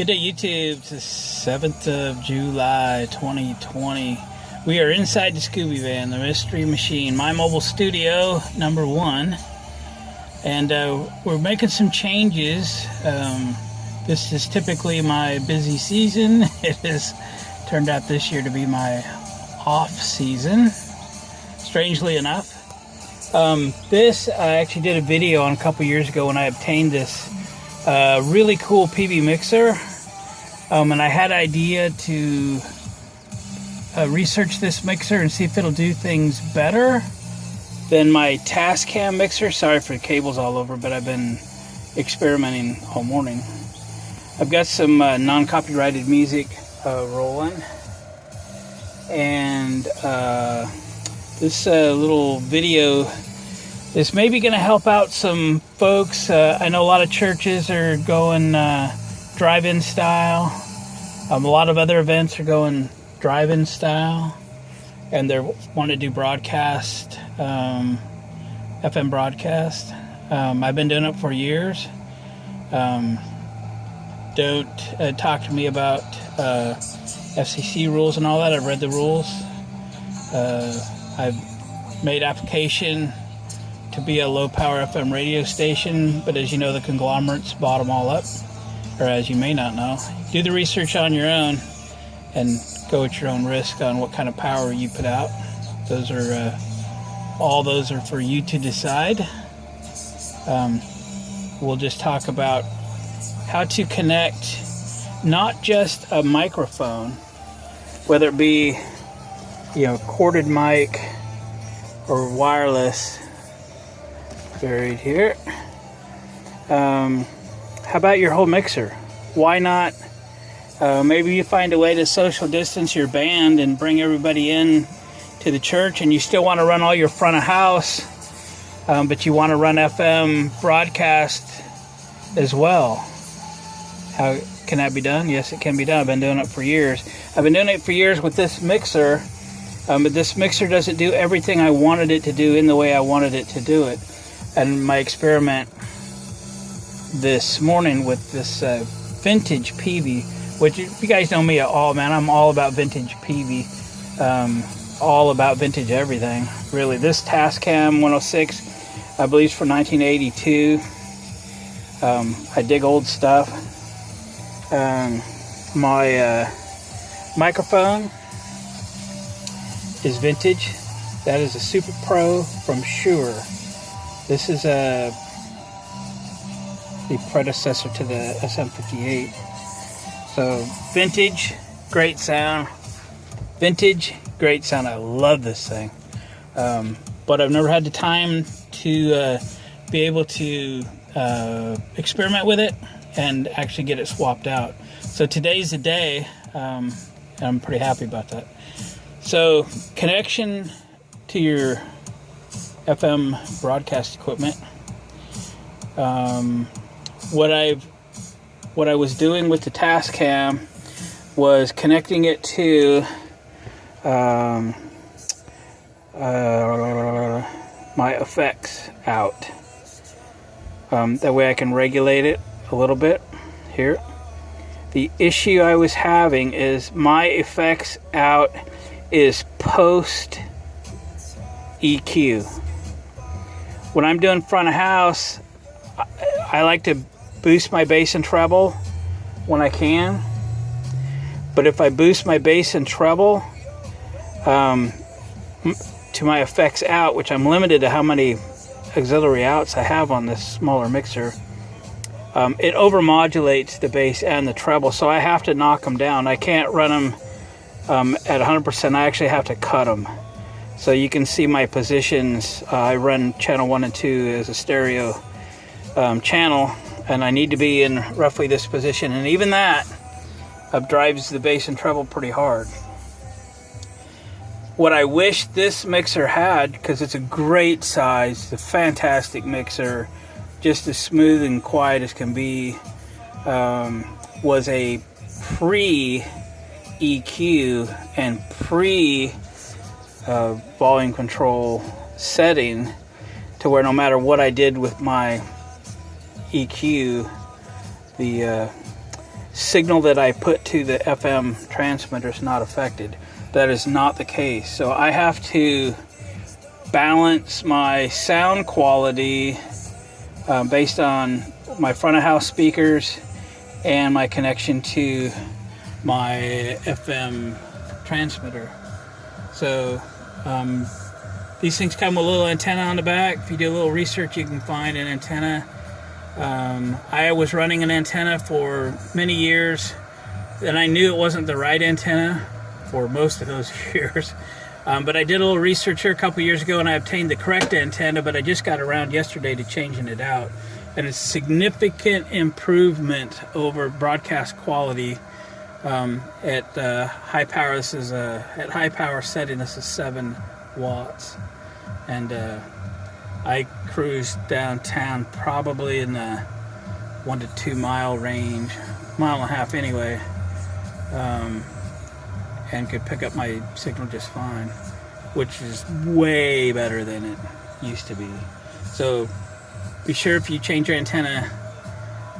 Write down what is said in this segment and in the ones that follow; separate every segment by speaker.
Speaker 1: Good day, YouTube. It's the 7th of July, 2020. We are inside the Scooby Van, the Mystery Machine, my mobile studio, number 1. And we're making some changes. This is typically my busy season. It has turned out this year to be my off season, strangely enough. This I actually did a video on a couple years ago when I obtained this really cool PV mixer. And I had an idea to research this mixer and see if it'll do things better than my Tascam mixer. Sorry for the cables all over, but I've been experimenting all morning. I've got some non-copyrighted music rolling. And this little video is maybe going to help out some folks. I know a lot of churches are going drive-in style. A lot of other events are going drive-in style, and they want to do broadcast, FM broadcast. I've been doing it for years. Don't talk to me about FCC rules and all that. I've read the rules. I've made application to be a low-power FM radio station, but as you know, the conglomerates bought them all up. Or as you may not know, do the research on your own and go at your own risk on what kind of power you put out. Those are all those are for you to decide. We'll just talk about how to connect not just a microphone, whether it be corded mic or wireless. Buried here. How about your whole mixer? Why not? Maybe you find a way to social distance your band and bring everybody in to the church, and you still want to run all your front of house, but you want to run FM broadcast as well. How can that be done? Yes, it can be done. I've been doing it for years. I've been doing it for years with this mixer, but this mixer doesn't do everything I wanted it to do in the way I wanted it to do it. And my experiment this morning with this vintage PV, which if you guys know me at all, man, I'm all about vintage PV, all about vintage everything, really. This Tascam 106, I believe, is from 1982. I dig old stuff. My microphone is vintage. That is a Super Pro from Shure. This is the predecessor to the SM58. So vintage, great sound. Vintage, great sound. I love this thing. But I've never had the time to be able to experiment with it and actually get it swapped out. So today's the day. And I'm pretty happy about that. So connection to your FM broadcast equipment. What I was doing with the Tascam was connecting it to my effects out. That way I can regulate it a little bit here. The issue I was having is my effects out is post EQ. When I'm doing front of house, I like to boost my bass and treble when I can. But if I boost my bass and treble to my effects out, which I'm limited to how many auxiliary outs I have on this smaller mixer, it overmodulates the bass and the treble, so I have to knock them down. I can't run them at 100%. I actually have to cut them. So you can see my positions. I run channel 1 and 2 as a stereo channel, and I need to be in roughly this position, and even that drives the bass and treble pretty hard. What I wish this mixer had, because it's a great size, it's a fantastic mixer, just as smooth and quiet as can be, was a pre-EQ and pre-volume control setting to where no matter what I did with my EQ, the signal that I put to the FM transmitter is not affected. That is not the case. So I have to balance my sound quality based on my front of house speakers and my connection to my FM transmitter. So these things come with a little antenna on the back. If you do a little research, you can find an antenna. I was running an antenna for many years, and I knew it wasn't the right antenna for most of those years. But I did a little research here a couple years ago, and I obtained the correct antenna, but I just got around yesterday to changing it out. And it's significant improvement over broadcast quality at high power. This is at high power setting, this is 7 watts. And I cruise downtown probably in the 1 to 2 mile range, mile and a half anyway, and could pick up my signal just fine, which is way better than it used to be. So be sure if you change your antenna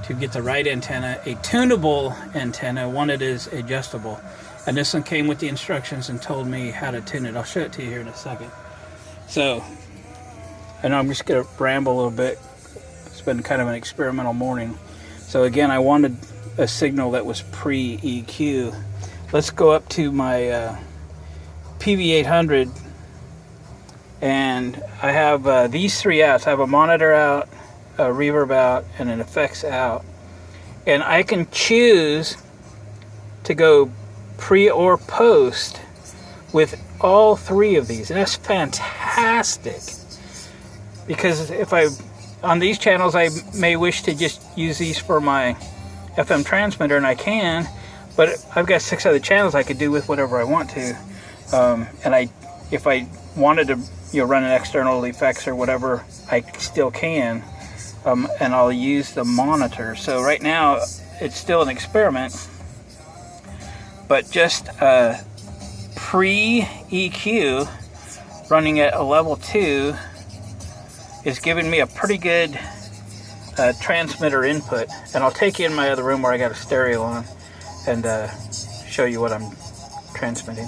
Speaker 1: to get the right antenna, a tunable antenna, one that is adjustable. And this one came with the instructions and told me how to tune it. I'll show it to you here in a second. So, and I'm just going to ramble a little bit. It's been kind of an experimental morning. So again, I wanted a signal that was pre-EQ. Let's go up to my PV800, and I have these 3 outs. I have a monitor out, a reverb out, and an effects out. And I can choose to go pre or post with all 3 of these, and that's fantastic. Because if on these channels, I may wish to just use these for my FM transmitter, and I can, but I've got 6 other channels I could do with whatever I want to. And if I wanted to, run an external effects or whatever, I still can. And I'll use the monitor. So right now, it's still an experiment, but just pre-EQ running at a level 2 is giving me a pretty good transmitter input. And I'll take you in my other room where I got a stereo on and show you what I'm transmitting.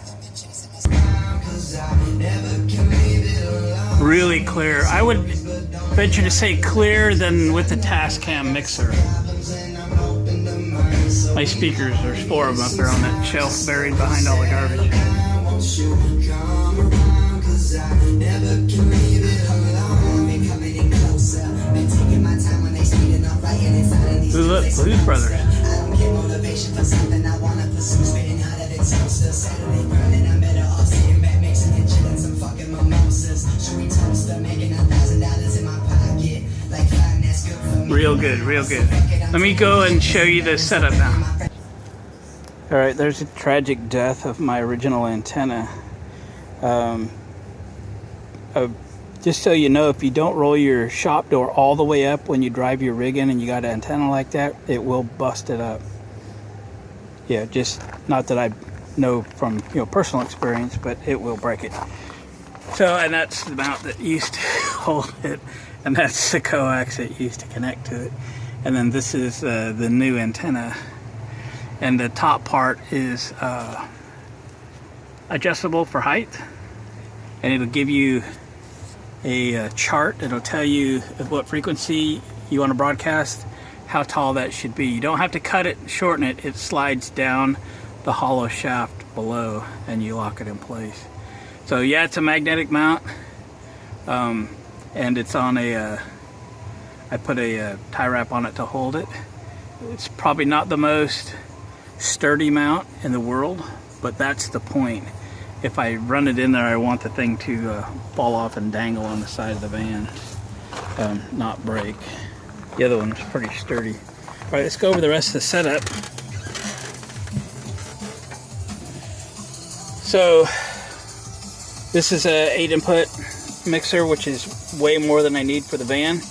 Speaker 1: Really clear. I would venture to say clearer than with the Tascam mixer. My speakers, there's 4 of them up there on that shelf buried behind all the garbage. Ooh, look, Blues Brothers. Real good, real good. Let me go and show you the setup now. Alright, there's a tragic death of my original antenna. Just so you know, if you don't roll your shop door all the way up when you drive your rig in and you got an antenna like that, it will bust it up. Yeah, just not that I know from personal experience, but it will break it. So, and that's the mount that used to hold it, and that's the coax that used to connect to it. And then this is the new antenna, and the top part is adjustable for height, and it'll give you a chart that'll tell you at what frequency you want to broadcast, how tall that should be. You don't have to cut it, shorten it. It slides down the hollow shaft below, and you lock it in place. So yeah, it's a magnetic mount, and it's on a, I put a tie wrap on it to hold it. It's probably not the most sturdy mount in the world, but that's the point. If I run it in there, I want the thing to fall off and dangle on the side of the van, not break. The other one's pretty sturdy. All right, let's go over the rest of the setup. So this is a 8-input mixer, which is way more than I need for the van,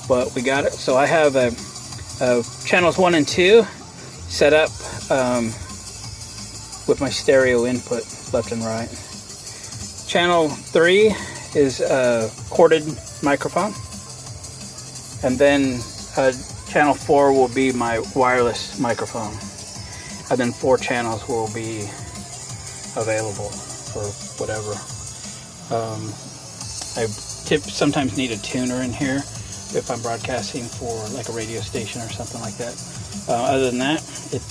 Speaker 1: but we got it. So I have channels 1 and 2 set up with my stereo input left and right. Channel 3 is a corded microphone, and then channel 4 will be my wireless microphone. and then 4 channels will be available for whatever. I sometimes need a tuner in here if I'm broadcasting for like a radio station or something like that. Other than that, it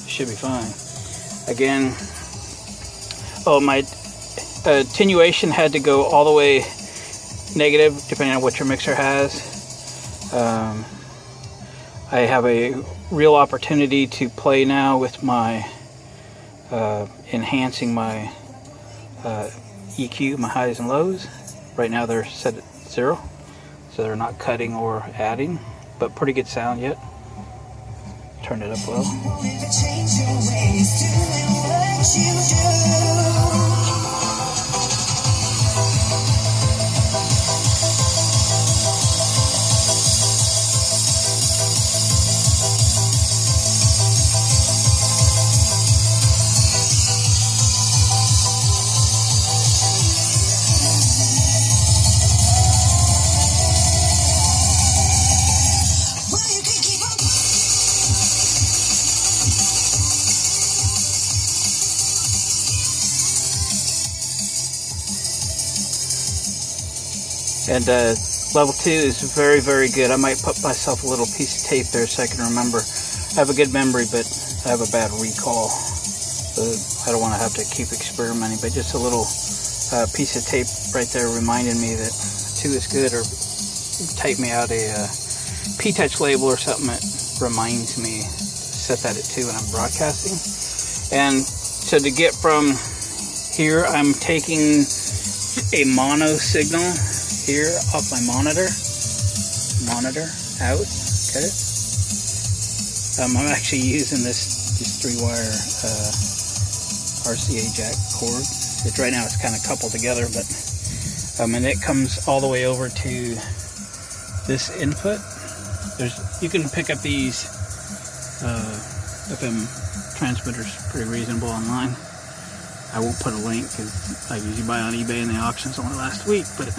Speaker 1: should be fine. Again, my attenuation had to go all the way negative depending on what your mixer has. I have a real opportunity to play now with my enhancing my EQ, my highs and lows. Right now they're set at 0, so they're not cutting or adding, but pretty good sound yet. Turn it up low. And level 2 is very, very good. I might put myself a little piece of tape there so I can remember. I have a good memory, but I have a bad recall. So I don't want to have to keep experimenting, but just a little piece of tape right there reminding me that 2 is good, or type me out a P-Touch label or something that reminds me to set that at 2 when I'm broadcasting. And so to get from here, I'm taking a mono signal here off my monitor out. Okay. I'm actually using this 3-wire RCA jack cord. Right now it's kind of coupled together, but and it comes all the way over to this input. You can pick up these FM transmitters pretty reasonable online. I won't put a link because I usually buy on eBay and the auctions only last week, but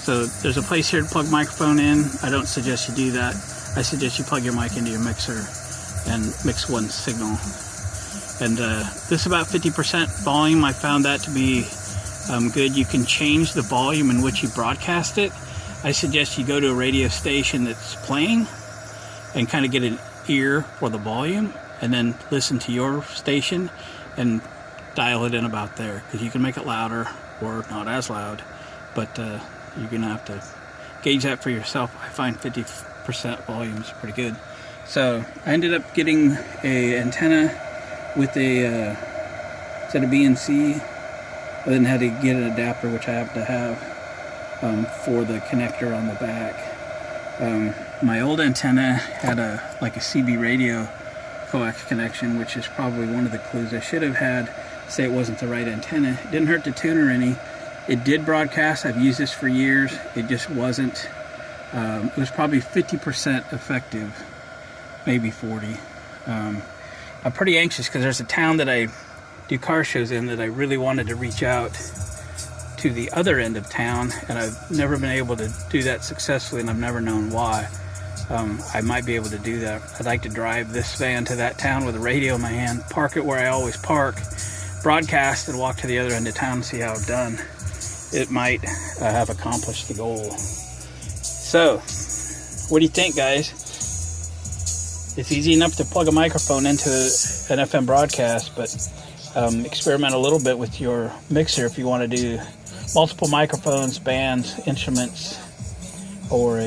Speaker 1: so there's a place here to plug microphone in. I don't suggest you do that. I suggest you plug your mic into your mixer and mix one signal. And this is about 50% volume. I found that to be good. You can change the volume in which you broadcast it. I suggest you go to a radio station that's playing and kind of get an ear for the volume, and then listen to your station and dial it in about there, because you can make it louder or not as loud, but you're gonna have to gauge that for yourself. I find 50% volume is pretty good. So I ended up getting a antenna with a set of BNC. I then had to get an adapter, which I have to have for the connector on the back. My old antenna had a CB radio coax connection, which is probably one of the clues I should have had. Say it wasn't the right antenna. It didn't hurt the tuner any. It did broadcast. I've used this for years. It just wasn't. It was probably 50% effective, maybe 40. I'm pretty anxious because there's a town that I do car shows in that I really wanted to reach out to the other end of town, and I've never been able to do that successfully, and I've never known why. I might be able to do that. I'd like to drive this van to that town with a radio in my hand, park it where I always park, broadcast, and walk to the other end of town and see how I've done. It might have accomplished the goal. So, what do you think, guys? It's easy enough to plug a microphone into an FM broadcast, but experiment a little bit with your mixer if you want to do multiple microphones, bands, instruments, or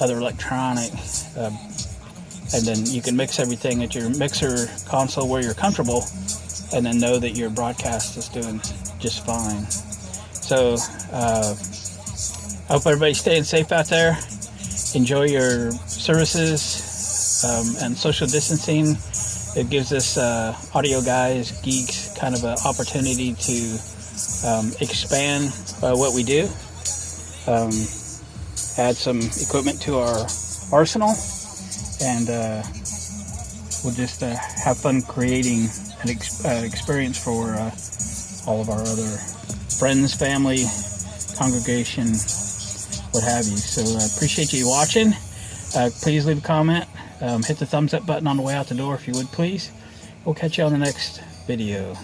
Speaker 1: other electronic, and then you can mix everything at your mixer console where you're comfortable, and then know that your broadcast is doing just fine. So I hope everybody's staying safe out there. Enjoy your services and social distancing. It gives us audio guys, geeks, kind of an opportunity to expand what we do, add some equipment to our arsenal, and we'll just have fun creating an experience for all of our other friends, family, congregation, what have you. So I appreciate you watching. Please leave a comment. Hit the thumbs up button on the way out the door if you would, please. We'll catch you on the next video.